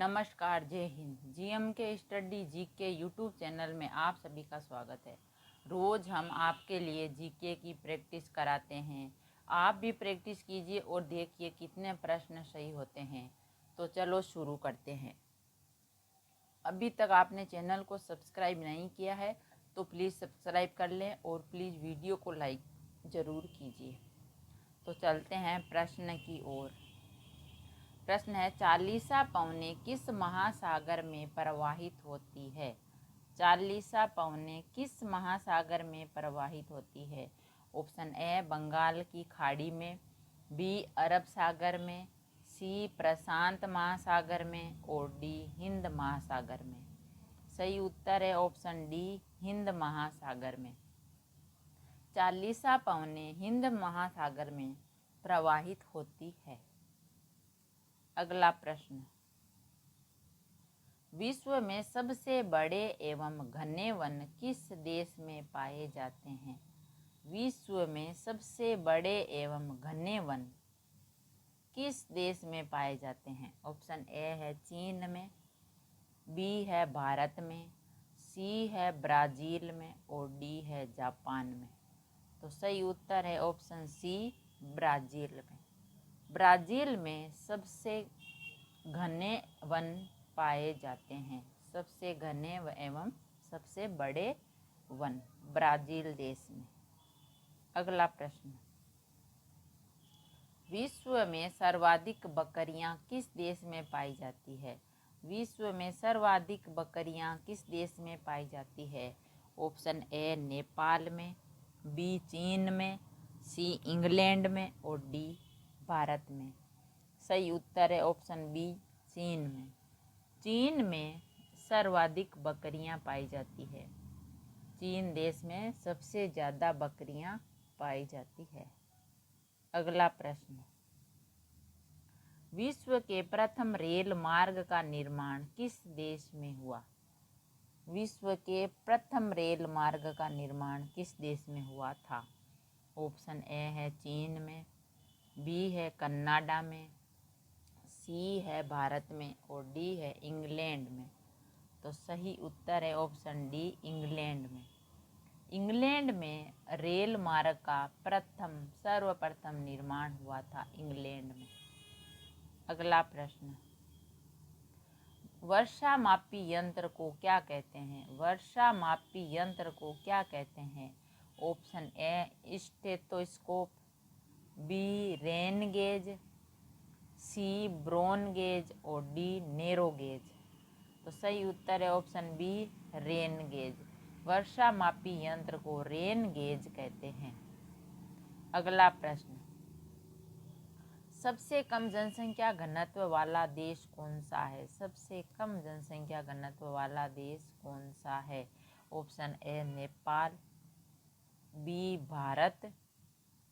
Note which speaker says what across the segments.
Speaker 1: नमस्कार, जय हिंद। जीएम के स्टडी जीके यूट्यूब चैनल में आप सभी का स्वागत है। रोज़ हम आपके लिए जीके की प्रैक्टिस कराते हैं। आप भी प्रैक्टिस कीजिए और देखिए कितने प्रश्न सही होते हैं। तो चलो शुरू करते हैं। अभी तक आपने चैनल को सब्सक्राइब नहीं किया है तो प्लीज़ सब्सक्राइब कर लें और प्लीज़ वीडियो को लाइक ज़रूर कीजिए। तो चलते हैं प्रश्न की ओर। प्रश्न है, चालीसा पौने किस महासागर में प्रवाहित होती है? चालीसा पौने किस महासागर में प्रवाहित होती है? ऑप्शन ए बंगाल की खाड़ी में, बी अरब सागर में, सी प्रशांत महासागर में और डी हिंद महासागर में। सही उत्तर है ऑप्शन डी हिंद महासागर में। चालीसा पौने हिंद महासागर में प्रवाहित होती है। अगला प्रश्न, विश्व में सबसे बड़े एवं घने वन किस देश में पाए जाते हैं? विश्व में सबसे बड़े एवं घने वन किस देश में पाए जाते हैं? ऑप्शन ए है चीन में, बी है भारत में, सी है ब्राज़ील में और डी है जापान में। तो सही उत्तर है ऑप्शन सी ब्राज़ील में। ब्राज़ील में सबसे घने वन पाए जाते हैं। सबसे घने एवं सबसे बड़े वन ब्राज़ील देश में। अगला प्रश्न, विश्व में सर्वाधिक बकरियां किस देश में पाई जाती है? विश्व में सर्वाधिक बकरियां किस देश में पाई जाती है? ऑप्शन ए नेपाल में, बी चीन में, सी इंग्लैंड में और डी भारत में। सही उत्तर है ऑप्शन बी चीन में। चीन में सर्वाधिक बकरियां पाई जाती है। चीन देश में सबसे ज़्यादा बकरियां पाई जाती है। अगला प्रश्न, विश्व के प्रथम रेल मार्ग का निर्माण किस देश में हुआ? विश्व के प्रथम रेल मार्ग का निर्माण किस देश में हुआ था? ऑप्शन ए है चीन में, बी है कनाडा में, सी है भारत में और डी है इंग्लैंड में। तो सही उत्तर है ऑप्शन डी इंग्लैंड में। इंग्लैंड में रेल मार्ग का सर्वप्रथम निर्माण हुआ था इंग्लैंड में। अगला प्रश्न, वर्षा मापी यंत्र को क्या कहते हैं? वर्षा मापी यंत्र को क्या कहते हैं? Option A stethoscope, B rain gauge, C brown gauge और डी नेरो गेज। तो सही उत्तर है ऑप्शन बी रेन गेज। वर्षा मापी यंत्र को रेन गेज कहते हैं। अगला प्रश्न, सबसे कम जनसंख्या घनत्व वाला देश कौन सा है? सबसे कम जनसंख्या घनत्व वाला देश कौन सा है? Option A Nepal, B Bharat,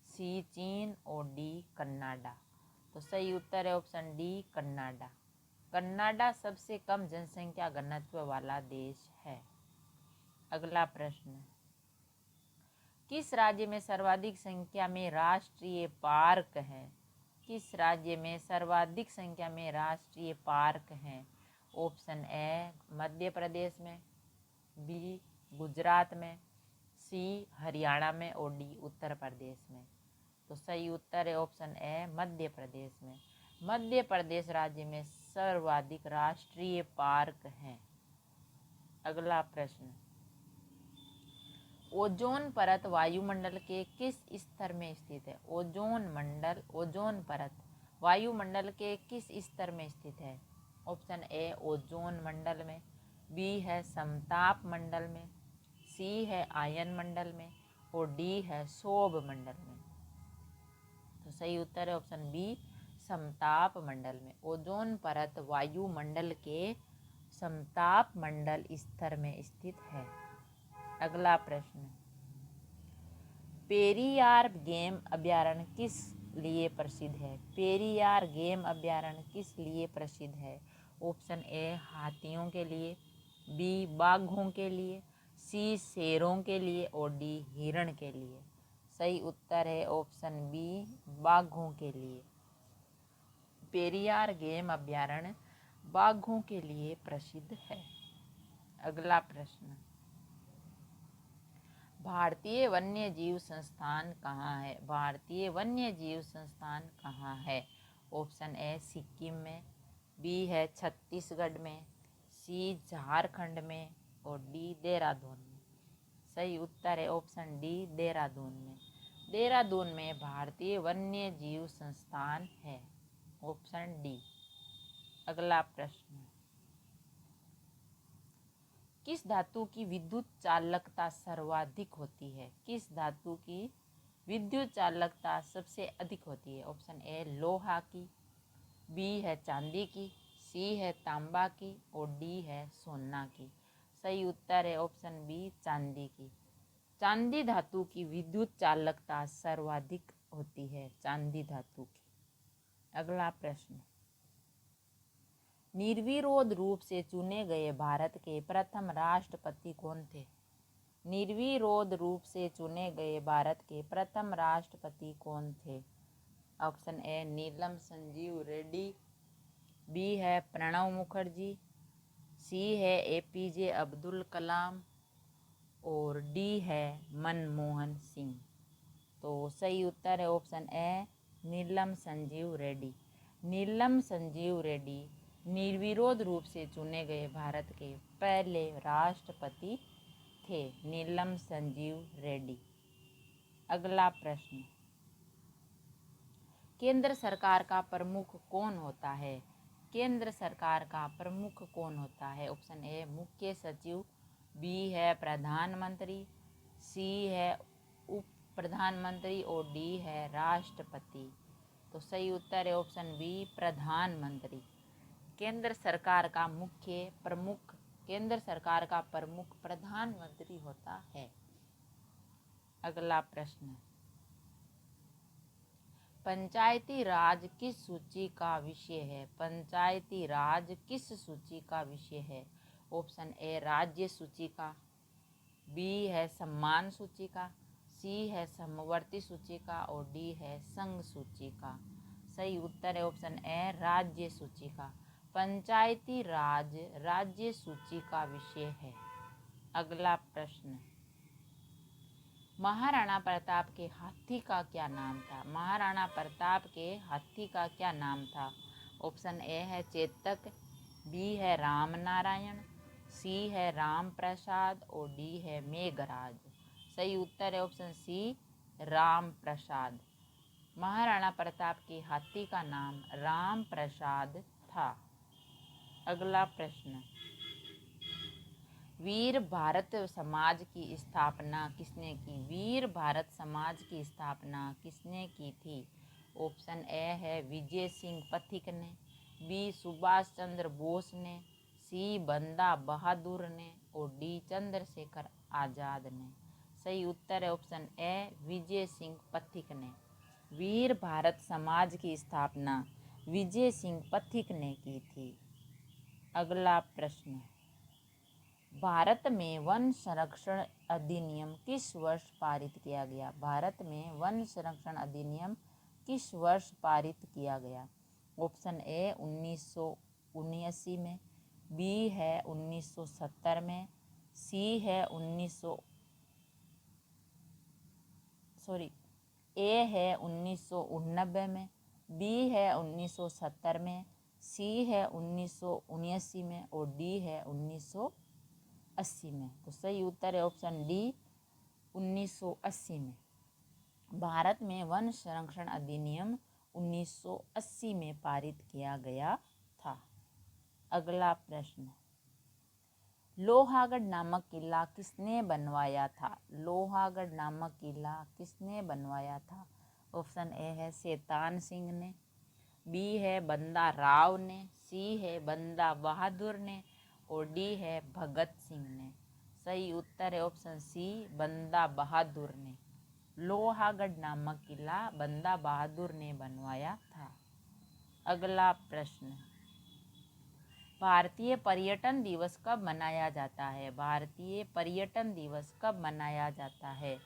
Speaker 1: C चीन और डी कनाडा। तो सही उत्तर है ऑप्शन डी कनाडा। कनाडा सबसे कम जनसंख्या घनत्व वाला देश है। अगला प्रश्न, किस राज्य में सर्वाधिक संख्या में राष्ट्रीय पार्क है? किस राज्य में सर्वाधिक संख्या में राष्ट्रीय पार्क हैं? ऑप्शन ए मध्य प्रदेश में, बी गुजरात में, सी हरियाणा में और डी उत्तर प्रदेश में। तो सही उत्तर है ऑप्शन ए मध्य प्रदेश में। मध्य प्रदेश राज्य में सर्वाधिक राष्ट्रीय पार्क हैं। अगला प्रश्न, ओजोन परत वायुमंडल के किस स्तर में स्थित है? ओजोन परत वायुमंडल के किस स्तर में स्थित है? ऑप्शन ए ओजोन मंडल में, बी है समताप मंडल में, सी है आयन मंडल में और डी है शोभ मंडल में। तो सही उत्तर है ऑप्शन बी समताप मंडल में। ओजोन परत वायुमंडल के समताप मंडल स्तर में स्थित है। अगला प्रश्न, पेरियार गेम अभयारण्य किस लिए प्रसिद्ध है? पेरियार गेम अभयारण्य किस लिए प्रसिद्ध है? ऑप्शन ए हाथियों के लिए, बी बाघों के लिए, सी शेरों के लिए और डी हिरण के लिए। सही उत्तर है ऑप्शन बी बाघों के लिए। पेरियार गेम अभयारण्य बाघों के लिए प्रसिद्ध है। अगला प्रश्न, भारतीय वन्य जीव संस्थान कहाँ है? भारतीय वन्य जीव संस्थान कहाँ है? ऑप्शन ए सिक्किम में, बी है छत्तीसगढ़ में, सी झारखंड में और डी देहरादून में। सही उत्तर है ऑप्शन डी देहरादून में। देहरादून में भारतीय वन्य जीव संस्थान है, ऑप्शन डी। अगला प्रश्न, किस धातु की विद्युत चालकता सर्वाधिक होती है? किस धातु की विद्युत चालकता सबसे अधिक होती है? ऑप्शन ए लोहा की, बी है चांदी की, सी है तांबा की और डी है सोना की। सही उत्तर है ऑप्शन बी चांदी की। चांदी धातु की विद्युत चालकता सर्वाधिक होती है, चांदी धातु की। अगला प्रश्न, निर्विरोध रूप से चुने गए भारत के प्रथम राष्ट्रपति कौन थे? निर्विरोध रूप से चुने गए भारत के प्रथम राष्ट्रपति कौन थे? Option A Neelam Sanjiva Reddy, B है प्रणब मुखर्जी, सी है एपीजे अब्दुल कलाम और डी है मनमोहन सिंह। तो सही उत्तर है ऑप्शन ए नीलम संजीव रेड्डी। नीलम संजीव रेड्डी निर्विरोध रूप से चुने गए भारत के पहले राष्ट्रपति थे, नीलम संजीव रेड्डी। अगला प्रश्न, केंद्र सरकार का प्रमुख कौन होता है? केंद्र सरकार का प्रमुख कौन होता है? ऑप्शन ए मुख्य सचिव, बी है प्रधानमंत्री, सी है उप प्रधानमंत्री और डी है राष्ट्रपति। तो सही उत्तर है ऑप्शन बी प्रधानमंत्री। केंद्र सरकार का प्रमुख प्रधानमंत्री होता है। अगला प्रश्न, पंचायती राज किस सूची का विषय है? पंचायती राज किस सूची का विषय है? ऑप्शन ए राज्य सूची का, बी है सम्मान सूची का, सी है समवर्ती सूची का और डी है संघ सूची का। सही उत्तर है ऑप्शन ए राज्य सूची का। पंचायती राज राज्य सूची का विषय है। अगला प्रश्न, महाराणा प्रताप के हाथी का क्या नाम था? महाराणा प्रताप के हाथी का क्या नाम था? ऑप्शन ए है चेतक, बी है राम नारायण, सी है राम प्रसाद और डी है मेघराज। सही उत्तर है ऑप्शन सी राम प्रसाद। महाराणा प्रताप के हाथी का नाम राम प्रसाद था। अगला प्रश्न, वीर भारत समाज की स्थापना किसने की? वीर भारत समाज की स्थापना किसने की थी? ऑप्शन ए है विजय सिंह पथिक ने, बी सुभाष चंद्र बोस ने, सी बंदा बहादुर ने और डी चंद्रशेखर आजाद ने। सही उत्तर है ऑप्शन ए विजय सिंह पथिक ने। वीर भारत समाज की स्थापना विजय सिंह पथिक ने की थी। अगला प्रश्न, भारत में वन संरक्षण अधिनियम किस वर्ष पारित किया गया? भारत में वन संरक्षण अधिनियम किस वर्ष पारित किया गया? ऑप्शन ए 1979 में, बी है 1970 में, सी है ए है 1989 में, बी है 1970 में, सी है 1979 में और डी है 1980 में। तो सही उत्तर है ऑप्शन डी 1980 में। भारत में वन संरक्षण अधिनियम 1980 में पारित किया गया था। अगला प्रश्न, लोहागढ़ नामक किला किसने बनवाया था? लोहागढ़ नामक किला किसने बनवाया था? ऑप्शन ए है शैतान सिंह ने, बी है बंदा राव ने, सी है बंदा बहादुर ने और डी है भगत सिंह ने। सही उत्तर है ऑप्शन सी बंदा बहादुर ने। लोहागढ़ नामक किला बंदा बहादुर ने बनवाया था। अगला प्रश्न, भारतीय पर्यटन दिवस कब मनाया जाता है? भारतीय पर्यटन दिवस कब मनाया जाता है?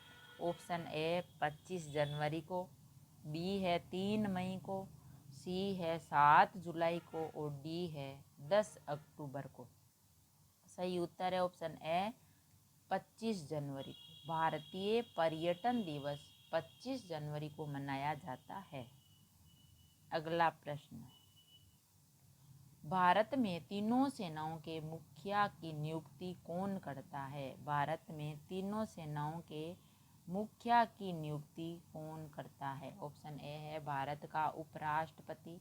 Speaker 1: ऑप्शन ए 25 जनवरी को, बी है 3 मई को, सी है 7 जुलाई को और डी है 10 अक्टूबर को। सही उत्तर है ऑप्शन ए 25 जनवरी को। भारतीय पर्यटन दिवस 25 जनवरी को मनाया जाता है। अगला प्रश्न, भारत में तीनों सेनाओं के मुखिया की नियुक्ति कौन करता है? भारत में तीनों सेनाओं के मुखिया की नियुक्ति कौन करता है? ऑप्शन ए है भारत का उपराष्ट्रपति,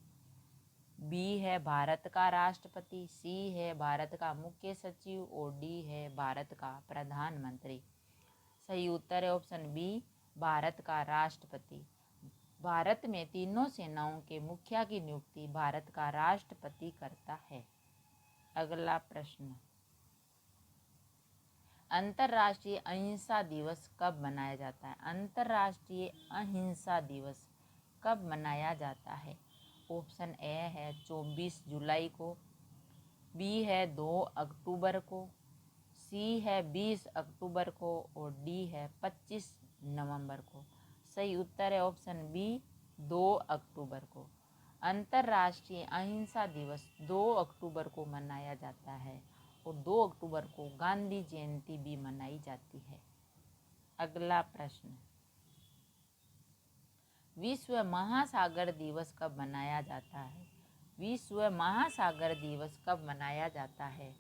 Speaker 1: बी है भारत का राष्ट्रपति, सी है भारत का मुख्य सचिव और डी है भारत का प्रधानमंत्री। सही उत्तर है ऑप्शन बी भारत का राष्ट्रपति। भारत में तीनों सेनाओं के मुखिया की नियुक्ति भारत का राष्ट्रपति करता है। अगला प्रश्न, अंतर्राष्ट्रीय अहिंसा दिवस कब मनाया जाता है? अंतर्राष्ट्रीय अहिंसा दिवस कब मनाया जाता है? ऑप्शन ए है 24 जुलाई को, बी है 2 अक्टूबर को, सी है 20 अक्टूबर को और डी है 25 नवंबर को। सही उत्तर है ऑप्शन बी 2 अक्टूबर को। अंतर्राष्ट्रीय अहिंसा दिवस 2 अक्टूबर को मनाया जाता है और 2 अक्टूबर को गांधी जयंती भी मनाई जाती है। अगला प्रश्न, विश्व महासागर दिवस कब मनाया जाता है? विश्व महासागर दिवस कब मनाया जाता है?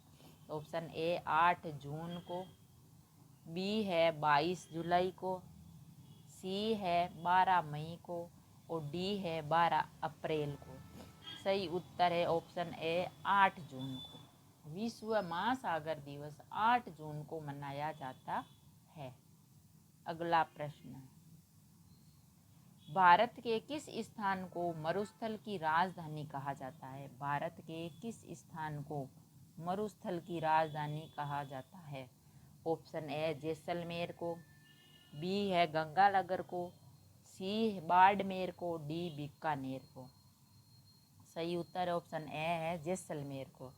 Speaker 1: ऑप्शन ए 8 जून को, बी है 22 जुलाई को, सी है 12 मई को और डी है 12 अप्रैल को। सही उत्तर है ऑप्शन ए 8 जून को। विश्व महासागर दिवस 8 जून को मनाया जाता है। अगला प्रश्न, भारत के किस स्थान को मरुस्थल की राजधानी कहा जाता है? भारत के किस स्थान को मरुस्थल की राजधानी कहा जाता है? ऑप्शन ए जैसलमेर को, बी है गंगानगर को, सी बाड़मेर को, डी बीकानेर को। सही उत्तर ऑप्शन ए है जैसलमेर को।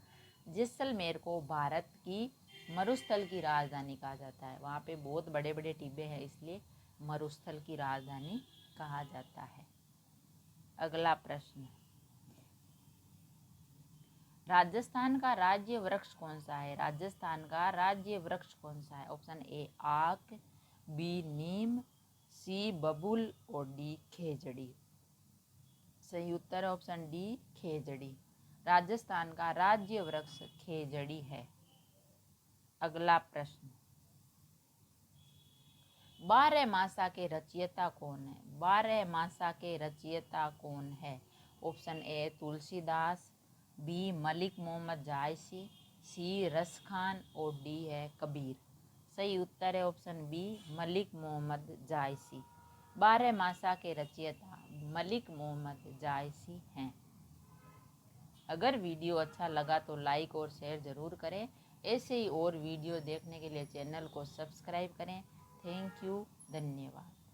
Speaker 1: जैसलमेर को भारत की मरुस्थल की राजधानी कहा जाता है। वहाँ पे बहुत बड़े बड़े टिब्बे हैं, इसलिए मरुस्थल की राजधानी कहा जाता है। अगला प्रश्न, राजस्थान का राज्य वृक्ष कौन सा है? राजस्थान का राज्य वृक्ष कौन सा है? ऑप्शन ए आक, बी नीम, सी बबूल और डी खेजड़ी। सही उत्तर ऑप्शन डी खेजड़ी। राजस्थान का राज्य वृक्ष खेजड़ी है। अगला प्रश्न, बारहमासा के रचयिता कौन है? बारहमासा के रचयिता कौन है? Option A Tulsidas, B Malik Mohammad Jayasi, C Ras Khan और डी है कबीर। सही उत्तर है ऑप्शन बी मलिक मोहम्मद जायसी। बारहमासा के रचयिता मलिक मोहम्मद जायसी हैं। अगर वीडियो अच्छा लगा तो लाइक और शेयर ज़रूर करें। ऐसे ही और वीडियो देखने के लिए चैनल को सब्सक्राइब करें। थैंक यू, धन्यवाद।